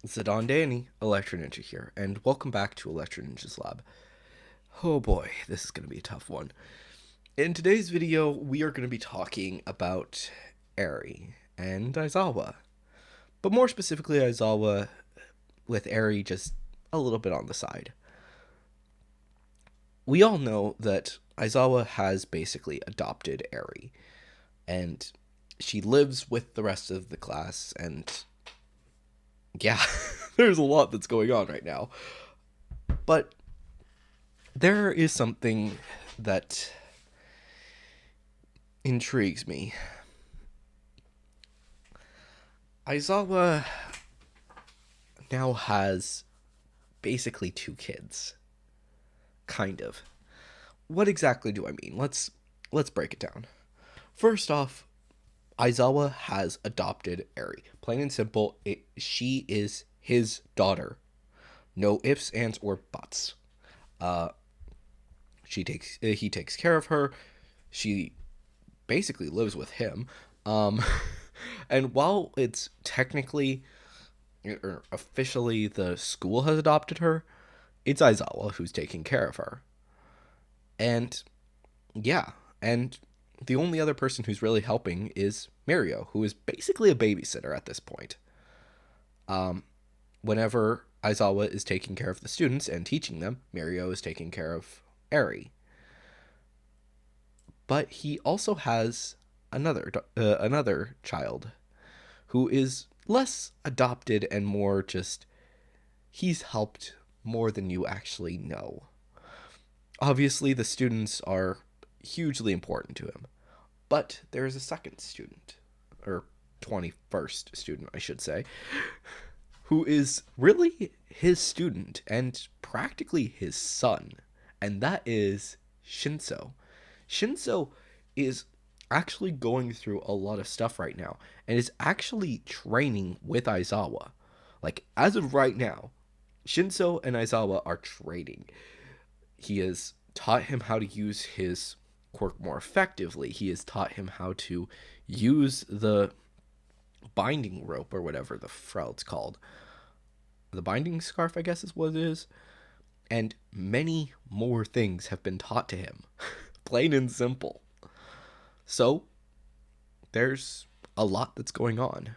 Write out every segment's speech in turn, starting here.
Zidane Danny, Electro Ninja here, and welcome back to Electro Ninja's Lab. Oh boy, this is going to be a tough one. In today's video, we are going to be talking about Eri and Aizawa. But more specifically, Aizawa with Eri just a little bit on the side. We all know that Aizawa has basically adopted Eri, and she lives with the rest of the class, and yeah, there's a lot that's going on right now. But there is something that intrigues me. Aizawa now has basically two kids. Kind of. What exactly do I mean? Let's break it down. First off, Aizawa has adopted Eri. Plain and simple, she is his daughter. No ifs, ands, or buts. Uh, he takes care of her. She basically lives with him. Um, and while it's technically or officially the school has adopted her, it's Aizawa who's taking care of her. And yeah, and the only other person who's really helping is Mirio, who is basically a babysitter at this point. Um, Whenever Aizawa is taking care of the students and teaching them, Mirio is taking care of Eri. But he also has another child who is less adopted and more just he's helped more than you actually know. Obviously, the students are hugely important to him, but there is a second student, or 21st student, I should say, who is really his student and practically his son, and that is Shinso. Shinso is actually going through a lot of stuff right now and is actually training with Aizawa. Like, as of right now, Shinso and Aizawa are training. He has taught him how to use his quirk more effectively. He has taught him how to use the binding rope or whatever the frau it's called. The binding scarf, I guess, is what it is. And many more things have been taught to him. Plain and simple. So, there's a lot that's going on.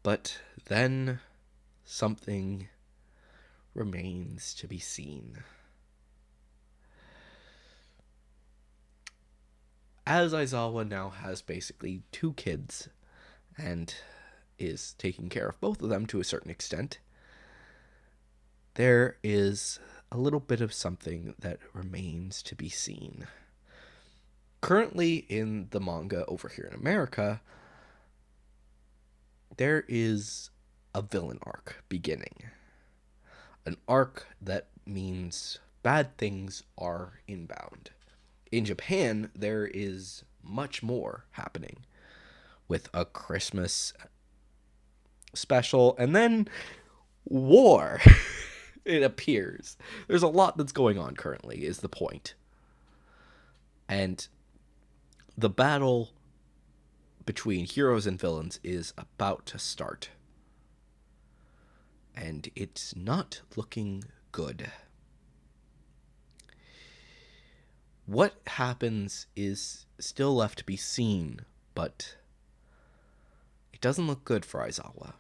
But then something remains to be seen. As Aizawa now has basically two kids and is taking care of both of them to a certain extent, there is a little bit of something that remains to be seen. Currently, in the manga over here in America, there is a villain arc beginning. An arc that means bad things are inbound. In Japan, there is much more happening with a Christmas special and then war. It appears. There's a lot that's going on currently, is the point. And the battle between heroes and villains is about to start. And it's not looking good. What happens is still left to be seen, but it doesn't look good for Aizawa.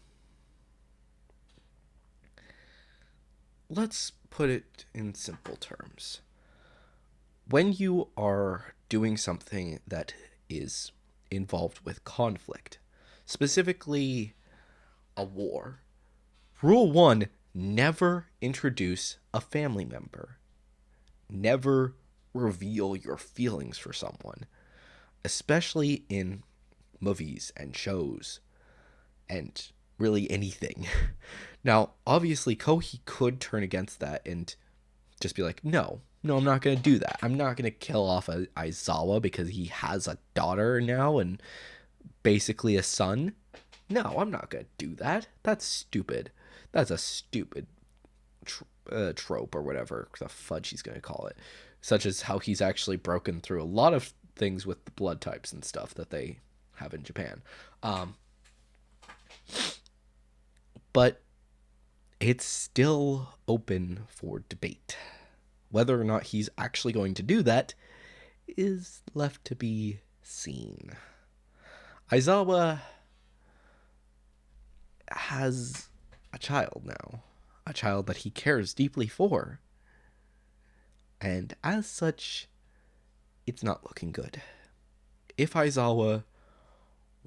Let's put it in simple terms. When you are doing something that is involved with conflict, specifically a war, rule one, never introduce a family member. Never reveal your feelings for someone, especially in movies and shows and really anything. Now, obviously, Kohi could turn against that and just be like, no, I'm not going to do that. I'm not going to kill off Aizawa because he has a daughter now and basically a son. No, I'm not going to do that. That's stupid. That's a stupid trope or whatever the fudge he's going to call it. Such as how he's actually broken through a lot of things with the blood types and stuff that they have in Japan. But it's still open for debate. Whether or not he's actually going to do that is left to be seen. Aizawa has a child now, a child that he cares deeply for. And as such, it's not looking good. If Aizawa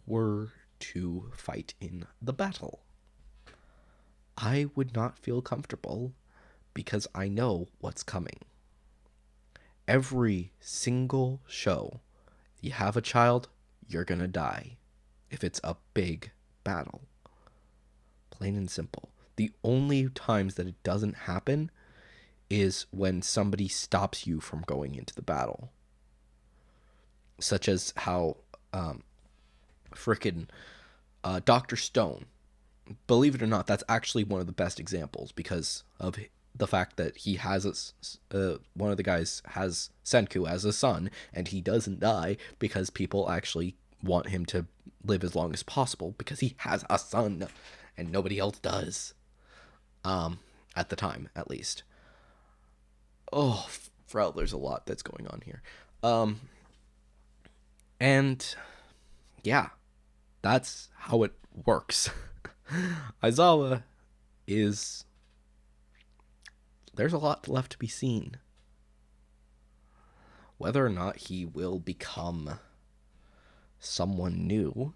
were to fight in the battle, I would not feel comfortable because I know what's coming. Every single show, you have a child, you're gonna die. If it's a big battle. Plain and simple. The only times that it doesn't happen is when somebody stops you from going into the battle. Such as how frickin' Dr. Stone, believe it or not, that's actually one of the best examples because of the fact that he has one of the guys has Senku as a son, and he doesn't die because people actually want him to live as long as possible because he has a son and nobody else does. At the time, at least. Oh, Frau, there's a lot that's going on here. And yeah, that's how it works. Aizawa is... There's a lot left to be seen. Whether or not he will become someone new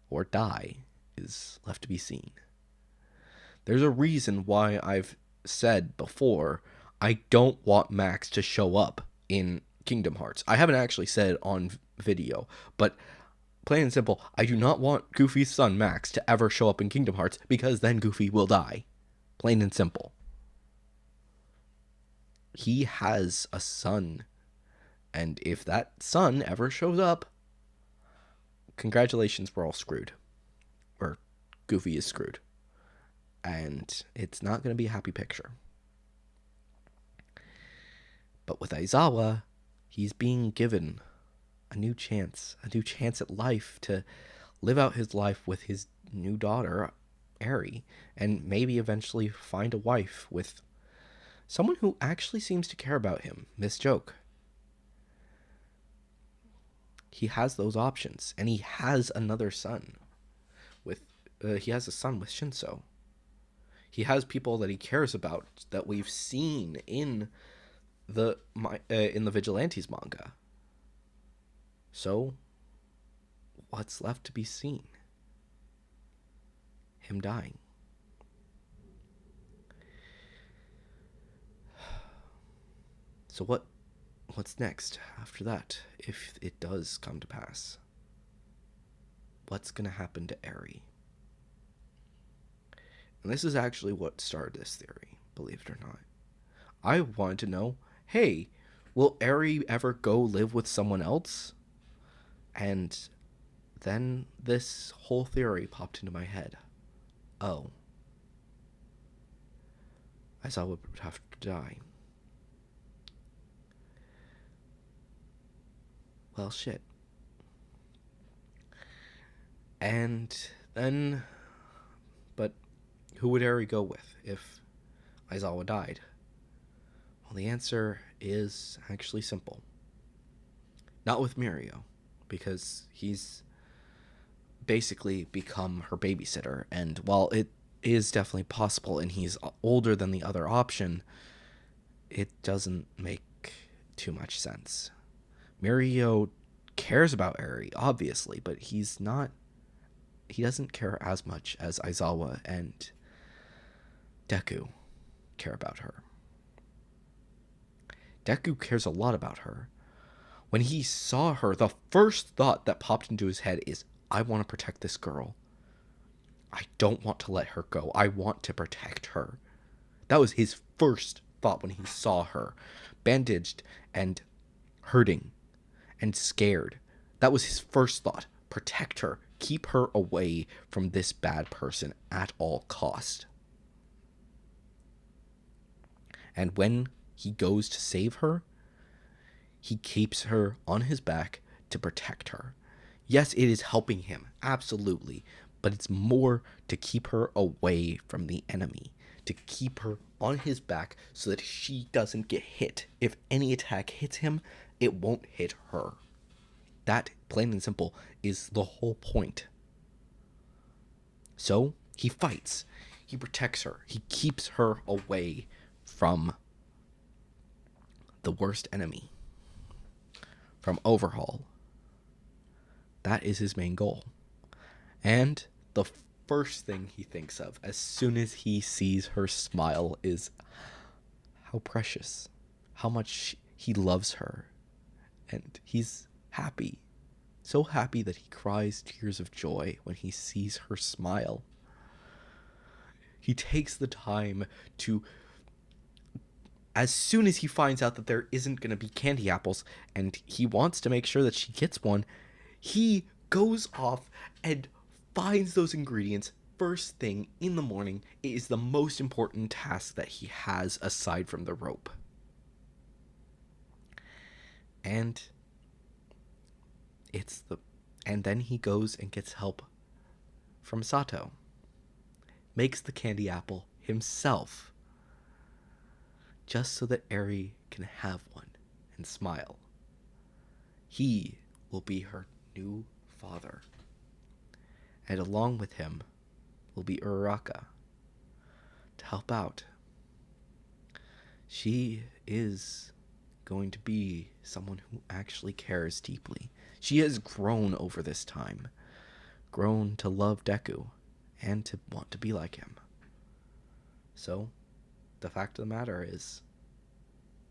or die is left to be seen. There's a reason why I've said before I don't want Max to show up in Kingdom Hearts. I haven't actually said it on video, but plain and simple, I do not want Goofy's son Max to ever show up in Kingdom Hearts because then Goofy will die. Plain and simple. He has a son, and if that son ever shows up, congratulations, we're all screwed. Or Goofy is screwed. And it's not going to be a happy picture. But with Aizawa, he's being given a new chance at life to live out his life with his new daughter, Eri, and maybe eventually find a wife with someone who actually seems to care about him, Miss Joke. He has those options, and he has another son he has a son with Shinso. He has people that he cares about that we've seen in the Vigilantes manga. So, what's left to be seen? Him dying. So what's next after that, if it does come to pass? What's going to happen to Eri? And this is actually what started this theory, believe it or not. I wanted to know, hey, will Eri ever go live with someone else? And then this whole theory popped into my head. Oh. Aizawa would have to die. Well, shit. And then... But who would Eri go with if Aizawa died? Well, the answer is actually simple. Not with Mirio, because he's basically become her babysitter, and while it is definitely possible and he's older than the other option, it doesn't make too much sense. Mirio cares about Eri, obviously, but he doesn't care as much as Aizawa and Deku care about her. Deku cares a lot about her. When he saw her, the first thought that popped into his head is, I want to protect this girl. I don't want to let her go. I want to protect her. That was his first thought when he saw her, bandaged and hurting and scared. That was his first thought. Protect her. Keep her away from this bad person at all cost. And when he goes to save her, he keeps her on his back to protect her. Yes, it is helping him, absolutely. but it's more to keep her away from the enemy, to keep her on his back so that she doesn't get hit. If any attack hits him, it won't hit her. That, plain and simple, is the whole point. So he fights, he protects her, he keeps her away from the worst enemy, from Overhaul. That is his main goal. And the first thing he thinks of as soon as he sees her smile is how precious, how much he loves her. And he's happy, so happy that he cries tears of joy when he sees her smile. He takes the time to, as soon as he finds out that there isn't going to be candy apples and he wants to make sure that she gets one, he goes off and finds those ingredients first thing in the morning. It is the most important task that he has aside from the rope. And then he goes and gets help from Sato. Makes the candy apple himself, just so that Eri can have one and smile. He will be her new father. And along with him will be Uraraka to help out. She is going to be someone who actually cares deeply. She has grown over this time, grown to love Deku and to want to be like him. So, the fact of the matter is,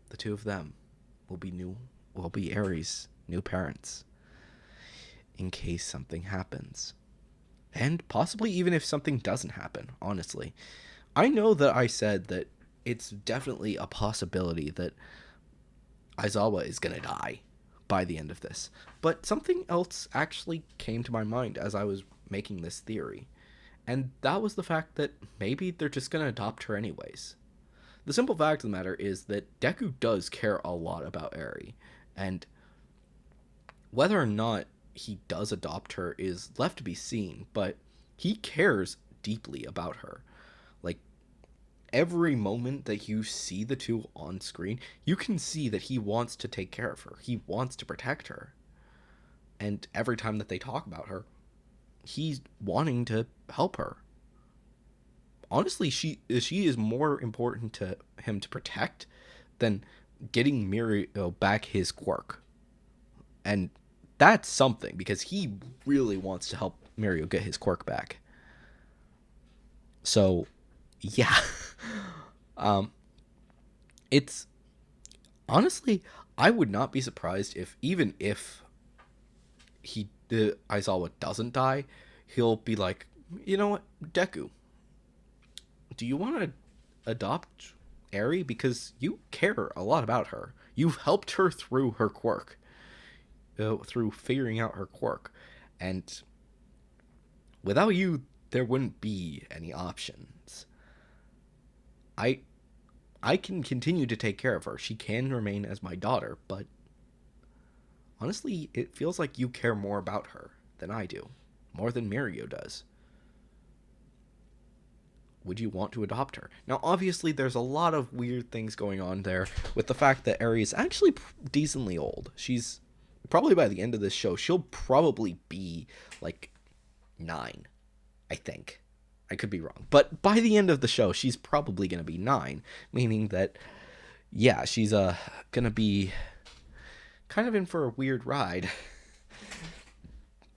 the two of them will be Eri's new parents, in case something happens. And possibly even if something doesn't happen, honestly. I know that I said that it's definitely a possibility that Aizawa is going to die by the end of this. But something else actually came to my mind as I was making this theory. And that was the fact that maybe they're just going to adopt her anyways. The simple fact of the matter is that Deku does care a lot about Eri. And whether or not he does adopt her is left to be seen, but he cares deeply about her. Like, every moment that you see the two on screen, you can see that he wants to take care of her. He wants to protect her. And every time that they talk about her, he's wanting to help her. Honestly, she is more important to him to protect than getting Mirio back his quirk. And that's something, because he really wants to help Mirio get his quirk back. So, yeah. It's honestly, I would not be surprised if even if Aizawa doesn't die, he'll be like, you know what, Deku, do you want to adopt Eri? Because you care a lot about her. You've helped her through her quirk, through figuring out her quirk, and without you, there wouldn't be any options. I can continue to take care of her. She can remain as my daughter, but honestly, it feels like you care more about her than I do, more than Mirio does. Would you want to adopt her? Now, obviously, there's a lot of weird things going on there with the fact that Eri is actually decently old. She's probably, by the end of this show, she'll probably be like 9, I think. I could be wrong. But by the end of the show, she's probably going to be 9, meaning that, yeah, she's going to be kind of in for a weird ride.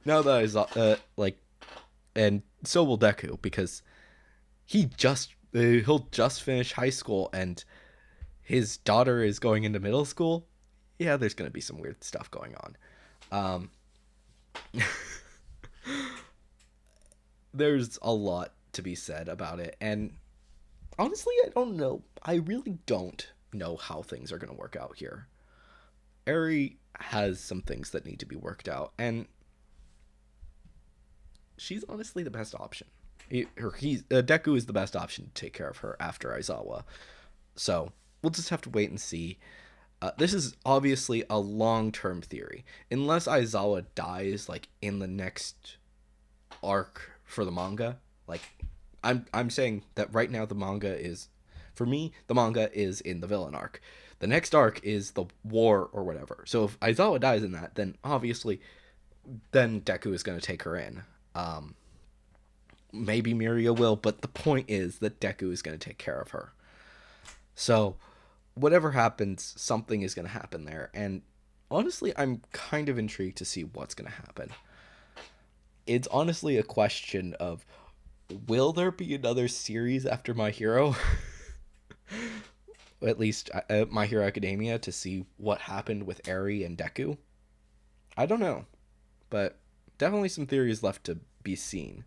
Now that and so will Deku, because he'll just finish high school and his daughter is going into middle school. Yeah, there's going to be some weird stuff going on. There's a lot to be said about it, and honestly, I don't know. I really don't know how things are going to work out here. Eri has some things that need to be worked out, and she's honestly the best option. Deku is the best option to take care of her after Aizawa. So we'll just have to wait and see. This is obviously a long-term theory. Unless Aizawa dies, like, in the next arc for the manga. Like, I'm saying that right now the manga is, for me, the manga is in the villain arc. The next arc is the war or whatever. So if Aizawa dies in that, then obviously, then Deku is going to take her in. Maybe Miria will, but the point is that Deku is going to take care of her. So whatever happens, something is going to happen there. And honestly, I'm kind of intrigued to see what's going to happen. It's honestly a question of, will there be another series after My Hero? At least My Hero Academia, to see what happened with Eri and Deku? I don't know, but definitely some theories left to be seen.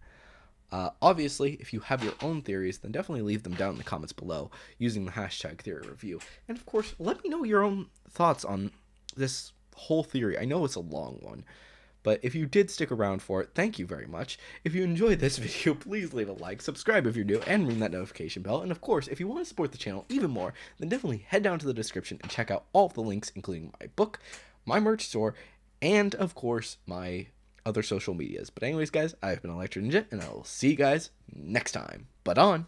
Obviously, if you have your own theories, then definitely leave them down in the comments below using the hashtag theory review. And of course, let me know your own thoughts on this whole theory. I know it's a long one, but if you did stick around for it, thank you very much. If you enjoyed this video, please leave a like, subscribe if you're new, and ring that notification bell. And of course, if you want to support the channel even more, then definitely head down to the description and check out all of the links, including my book, my merch store, and of course, my other social medias. But anyways, guys, I've been Electro Ninja, and I will see you guys next time. But on!